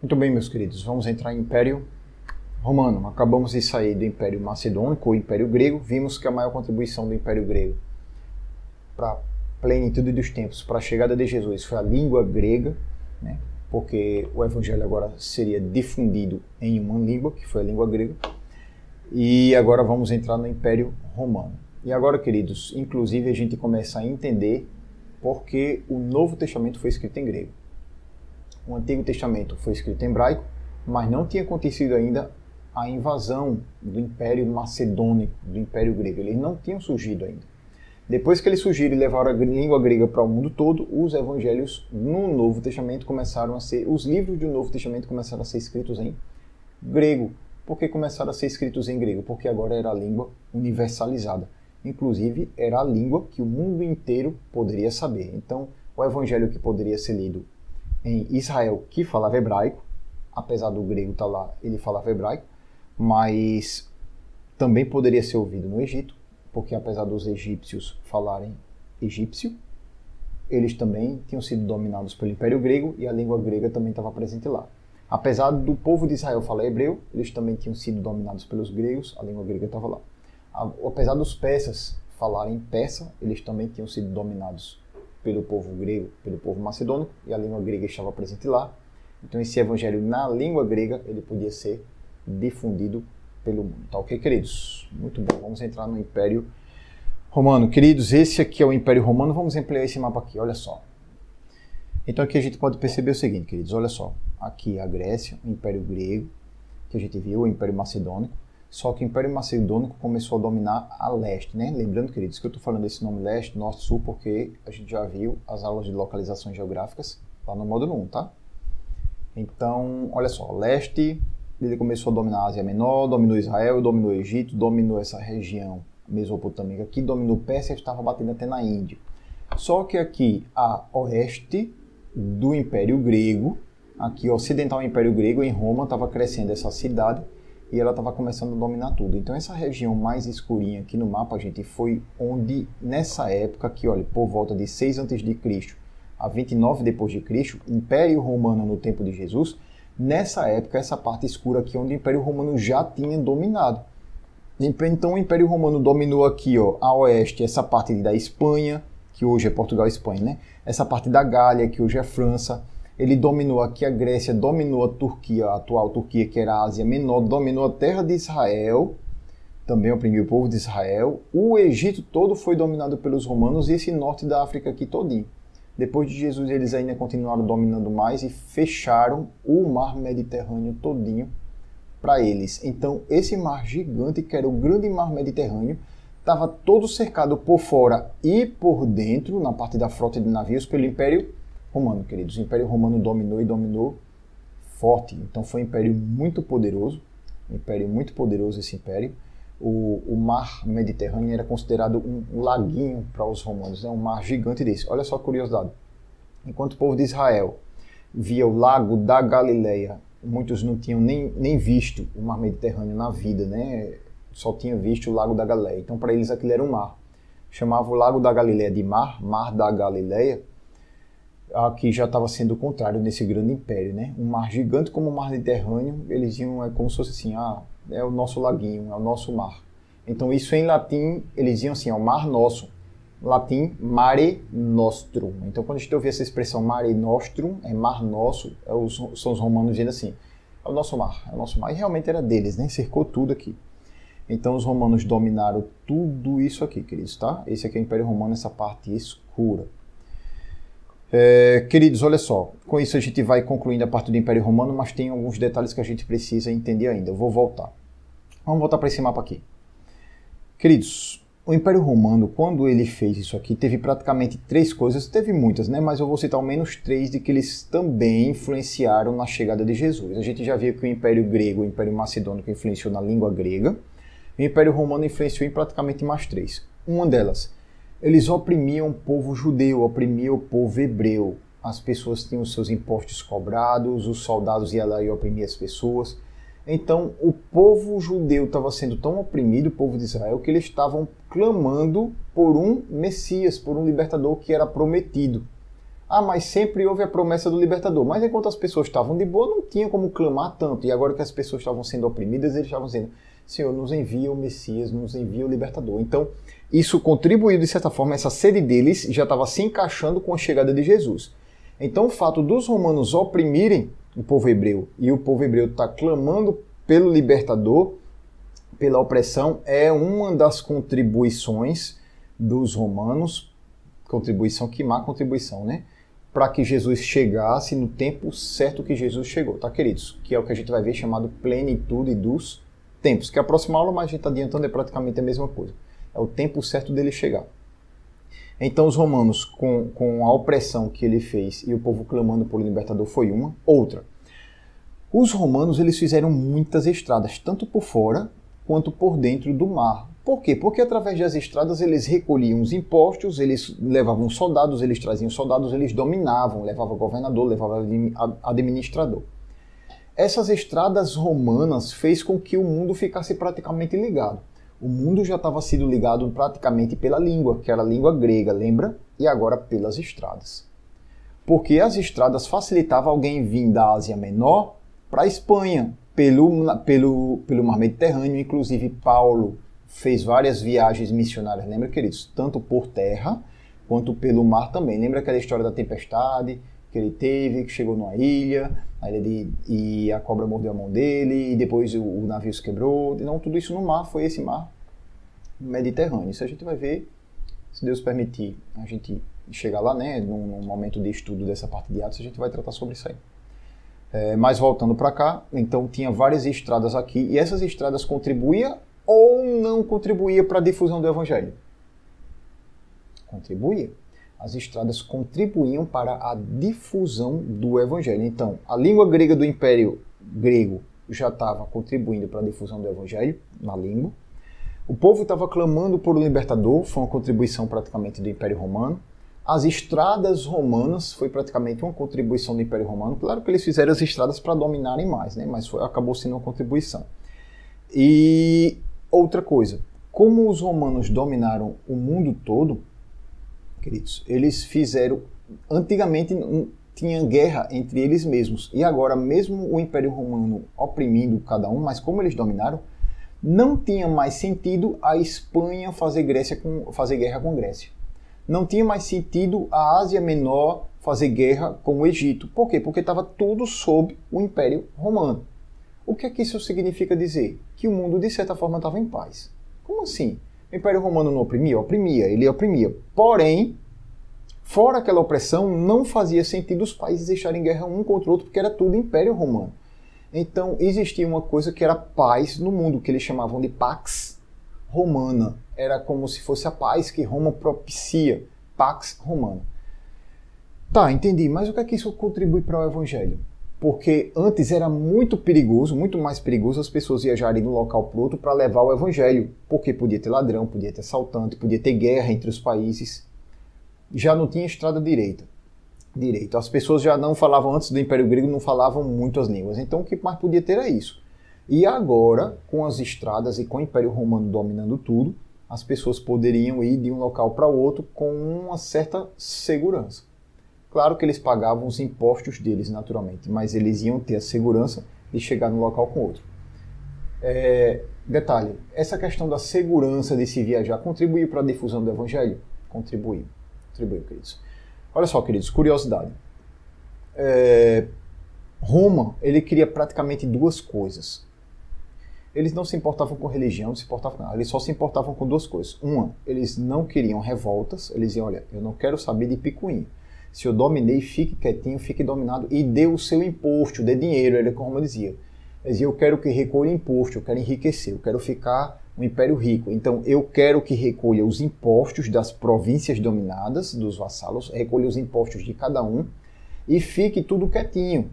Muito bem, meus queridos, vamos entrar em Império Romano. Acabamos de sair do Império Macedônico ou Império Grego. Vimos que a maior contribuição do Império Grego para a plenitude dos tempos, para a chegada de Jesus, foi a língua grega, né? Porque o Evangelho agora seria difundido em uma língua, que foi a língua grega. E agora vamos entrar no Império Romano. E agora, queridos, inclusive a gente começa a entender por que o Novo Testamento foi escrito em grego. O Antigo Testamento foi escrito em hebraico, mas não tinha acontecido ainda a invasão do Império Macedônico, do Império Grego. Eles não tinham surgido ainda. Depois que eles surgiram e levaram a língua grega para o mundo todo, os evangelhos no Novo Testamento começaram a ser, os livros do Novo Testamento começaram a ser escritos em grego. Por que começaram a ser escritos em grego? Porque agora era a língua universalizada. Inclusive, era a língua que o mundo inteiro poderia saber. Então, o evangelho que poderia ser lido em Israel, que falava hebraico, apesar do grego estar lá, ele falava hebraico, mas também poderia ser ouvido no Egito, porque apesar dos egípcios falarem egípcio, eles também tinham sido dominados pelo Império Grego e a língua grega também estava presente lá. Apesar do povo de Israel falar hebreu, eles também tinham sido dominados pelos gregos, a língua grega estava lá. Apesar dos persas falarem persa, eles também tinham sido dominados pelo povo grego, pelo povo macedônico, e a língua grega estava presente lá. Então esse evangelho na língua grega, ele podia ser difundido pelo mundo. Tá ok, queridos? Muito bom. Vamos entrar no Império Romano. Queridos, esse aqui é o Império Romano. Vamos ampliar esse mapa aqui, olha só. Então aqui a gente pode perceber o seguinte, queridos, olha só. Aqui a Grécia, o Império Grego, que a gente viu, o Império Macedônico. Só que o Império Macedônico começou a dominar a leste, né? Lembrando, queridos, que eu estou falando desse nome leste, norte, sul, porque a gente já viu as aulas de localizações geográficas lá no módulo 1, tá? Então, olha só, leste, ele começou a dominar a Ásia Menor, dominou Israel, dominou o Egito, dominou essa região mesopotâmica aqui, dominou Pérsia, estava batendo até na Índia. Só que aqui, a oeste do Império Grego, aqui ocidental Império Grego, em Roma, estava crescendo essa cidade, e ela estava começando a dominar tudo. Então essa região mais escurinha aqui no mapa, gente, foi onde, nessa época aqui, olha, por volta de 6 a.C. a 29 depois de Cristo, Império Romano no tempo de Jesus, nessa época, essa parte escura aqui, onde o Império Romano já tinha dominado. Então o Império Romano dominou aqui, ó, a oeste, essa parte da Espanha, que hoje é Portugal e Espanha, né? Essa parte da Gália, que hoje é França. Ele dominou aqui a Grécia, dominou a Turquia, a atual Turquia, que era a Ásia Menor, dominou a terra de Israel, também oprimiu o povo de Israel. O Egito todo foi dominado pelos romanos e esse norte da África aqui todinho. Depois de Jesus, eles ainda continuaram dominando mais e fecharam o mar Mediterrâneo todinho para eles. Então, esse mar gigante, que era o grande mar Mediterrâneo, estava todo cercado por fora e por dentro, na parte da frota de navios, pelo Império Romano, queridos. O Império Romano dominou e dominou forte. Então foi um império muito poderoso. Esse império. O mar Mediterrâneo era considerado um laguinho para os romanos, né? Um mar gigante desse. Olha só a curiosidade. Enquanto o povo de Israel via o lago da Galileia, muitos não tinham nem visto o mar Mediterrâneo na vida, né? Só tinham visto o lago da Galileia. Então para eles aquilo era um mar. Chamava o lago da Galileia de mar da Galileia. Aqui já estava sendo o contrário nesse grande império, né? Um mar gigante como o mar Mediterrâneo, eles iam, é como se fosse assim, é o nosso laguinho, é o nosso mar. Então isso em latim, eles iam assim, o mar nosso. Latim, mare nostrum. Então quando a gente ouvir essa expressão mare nostrum, é mar nosso, são os romanos dizendo assim, é o nosso mar, é o nosso mar. E realmente era deles, né? Cercou tudo aqui. Então os romanos dominaram tudo isso aqui, queridos, tá? Esse aqui é o Império Romano, essa parte escura. Queridos, olha só, com isso a gente vai concluindo a parte do Império Romano, mas tem alguns detalhes que a gente precisa entender ainda. Eu vou voltar. Vamos voltar para esse mapa aqui. Queridos, o Império Romano, quando ele fez isso aqui, teve praticamente 3 coisas, teve muitas, né? Mas eu vou citar ao menos 3 de que eles também influenciaram na chegada de Jesus. A gente já viu que o Império Grego, o Império Macedônico influenciou na língua grega, e o Império Romano influenciou em praticamente mais 3. Uma delas, eles oprimiam o povo judeu, oprimiam o povo hebreu. As pessoas tinham os seus impostos cobrados, os soldados iam lá e oprimiam as pessoas. Então, o povo judeu estava sendo tão oprimido, o povo de Israel, que eles estavam clamando por um Messias, por um libertador que era prometido. Ah, mas sempre houve a promessa do libertador. Mas enquanto as pessoas estavam de boa, não tinha como clamar tanto. E agora que as pessoas estavam sendo oprimidas, eles estavam dizendo, Senhor, nos envia o Messias, nos envia o libertador. Então, isso contribuiu, de certa forma, essa sede deles já estava se encaixando com a chegada de Jesus. Então, o fato dos romanos oprimirem o povo hebreu e o povo hebreu estar clamando pelo libertador, pela opressão, é uma das contribuições dos romanos, contribuição, que má contribuição, né? Para que Jesus chegasse no tempo certo que Jesus chegou, tá, queridos? Que é o que a gente vai ver chamado plenitude dos tempos, que é a próxima aula, mas a gente está adiantando, é praticamente a mesma coisa. É o tempo certo dele chegar. Então os romanos, com a opressão que ele fez e o povo clamando por libertador foi uma. Outra, os romanos eles fizeram muitas estradas, tanto por fora quanto por dentro do mar. Por quê? Porque através das estradas eles recolhiam os impostos, eles levavam soldados, eles traziam soldados, eles dominavam, levavam governador, levavam administrador. Essas estradas romanas fez com que o mundo ficasse praticamente ligado. O mundo já estava sendo ligado praticamente pela língua, que era a língua grega, lembra? E agora pelas estradas. Porque as estradas facilitavam alguém vir da Ásia Menor para a Espanha, pelo Mar Mediterrâneo. Inclusive Paulo fez várias viagens missionárias, lembra, queridos? Tanto por terra quanto pelo mar também. Lembra aquela história da tempestade que ele teve, que chegou numa ilha, e a cobra mordeu a mão dele, e depois o navio se quebrou. Não, tudo isso no mar, foi esse mar Mediterrâneo. Isso a gente vai ver, se Deus permitir, a gente chegar lá, né, num momento de estudo dessa parte de Atos, a gente vai tratar sobre isso aí. Mas voltando para cá, então tinha várias estradas aqui, e essas estradas contribuíam ou não contribuíam para a difusão do Evangelho? Contribuía. As estradas contribuíam para a difusão do Evangelho. Então, a língua grega do Império Grego já estava contribuindo para a difusão do Evangelho, na língua. O povo estava clamando por um libertador, foi uma contribuição praticamente do Império Romano. As estradas romanas foi praticamente uma contribuição do Império Romano. Claro que eles fizeram as estradas para dominarem mais, né? Mas acabou sendo uma contribuição. E outra coisa, como os romanos dominaram o mundo todo, queridos, eles fizeram, antigamente tinha guerra entre eles mesmos, e agora mesmo o Império Romano oprimindo cada um, mas como eles dominaram, não tinha mais sentido a Espanha fazer guerra com Grécia. Não tinha mais sentido a Ásia Menor fazer guerra com o Egito. Por quê? Porque estava tudo sob o Império Romano. O que é que isso significa dizer? Que o mundo, de certa forma, estava em paz. Como assim? O Império Romano não oprimia? Oprimia, ele oprimia. Porém, fora aquela opressão, não fazia sentido os países deixarem guerra um contra o outro, porque era tudo Império Romano. Então, existia uma coisa que era paz no mundo, que eles chamavam de Pax Romana. Era como se fosse a paz que Roma propicia, Pax Romana. Tá, entendi, mas o que é que isso contribui para o Evangelho? Porque antes era muito perigoso, muito mais perigoso as pessoas viajarem de um local para outro para levar o Evangelho, porque podia ter ladrão, podia ter assaltante, podia ter guerra entre os países. Já não tinha estrada direito. As pessoas já não falavam, antes do Império Grego, não falavam muito as línguas. Então o que mais podia ter é isso. E agora, com as estradas e com o Império Romano dominando tudo, as pessoas poderiam ir de um local para outro com uma certa segurança. Claro que eles pagavam os impostos deles, naturalmente, mas eles iam ter a segurança de chegar num local com outro. Detalhe, essa questão da segurança de se viajar contribuiu para a difusão do Evangelho? Contribuiu, queridos. Olha só, queridos, curiosidade. Roma, ele queria praticamente duas coisas. Eles não se importavam com religião, não se importavam nada. Eles só se importavam com duas coisas. Uma, eles não queriam revoltas. Eles diziam, olha, eu não quero saber de picuinha. Se eu dominei, fique quietinho, fique dominado e dê o seu imposto, dê dinheiro. Era como eu dizia. Eles diziam, eu quero que recolha imposto, eu quero enriquecer, eu quero ficar um império rico. Então, eu quero que recolha os impostos das províncias dominadas, dos vassalos, recolha os impostos de cada um e fique tudo quietinho.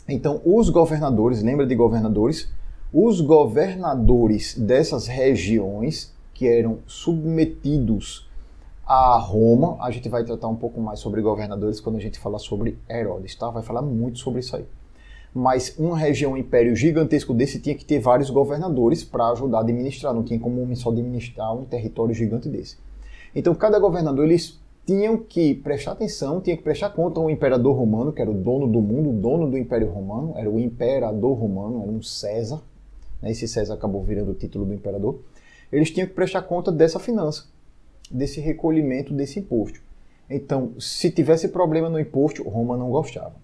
Então, os governadores, lembra de governadores? Os governadores dessas regiões que eram submetidos a Roma, a gente vai tratar um pouco mais sobre governadores quando a gente falar sobre Herodes, tá? Vai falar muito sobre isso aí. Mas uma região, um império gigantesco desse tinha que ter vários governadores para ajudar a administrar, não tinha como um só administrar um território gigante desse. Então cada governador eles tinham que prestar atenção, tinham que prestar conta ao imperador romano, que era o dono do mundo, o dono do Império Romano, era o imperador romano, era um César, né? Esse César acabou virando o título do imperador. Eles tinham que prestar conta dessa finança, desse recolhimento desse imposto. Então, se tivesse problema no imposto, Roma não gostava.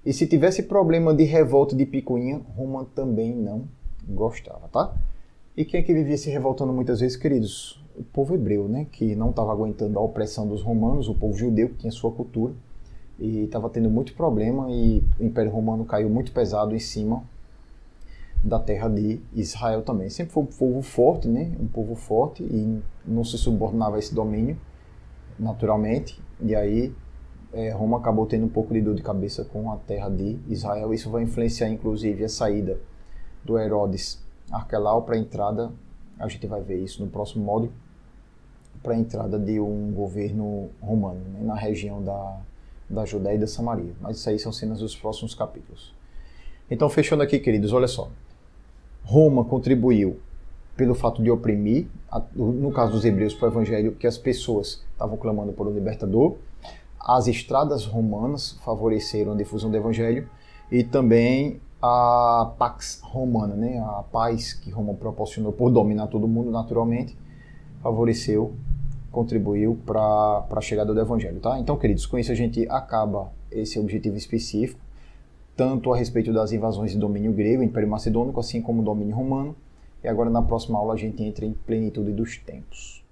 E se tivesse problema de revolta de picuinha, Roma também não gostava, tá? E quem é que vivia se revoltando muitas vezes, queridos? O povo hebreu, né? Que não estava aguentando a opressão dos romanos, o povo judeu, que tinha sua cultura, e estava tendo muito problema, e o Império Romano caiu muito pesado em cima da terra de Israel também. Sempre foi um povo forte, né? Um povo forte, e não se subordinava a esse domínio, naturalmente, e aí Roma acabou tendo um pouco de dor de cabeça com a terra de Israel. Isso vai influenciar, inclusive, a saída do Herodes Arquelau para a entrada, a gente vai ver isso no próximo módulo, para a entrada de um governo romano, né, na região da Judéia e da Samaria. Mas isso aí são cenas dos próximos capítulos. Então, fechando aqui, queridos, olha só. Roma contribuiu pelo fato de oprimir, no caso dos hebreus, para o evangelho, que as pessoas estavam clamando por um libertador. As estradas romanas favoreceram a difusão do evangelho e também a Pax Romana, né? A paz que Roma proporcionou por dominar todo mundo naturalmente, favoreceu, contribuiu para a chegada do evangelho, tá? Então, queridos, com isso a gente acaba esse objetivo específico, tanto a respeito das invasões de domínio grego, Império Macedônico, assim como o domínio romano. E agora na próxima aula a gente entra em plenitude dos tempos.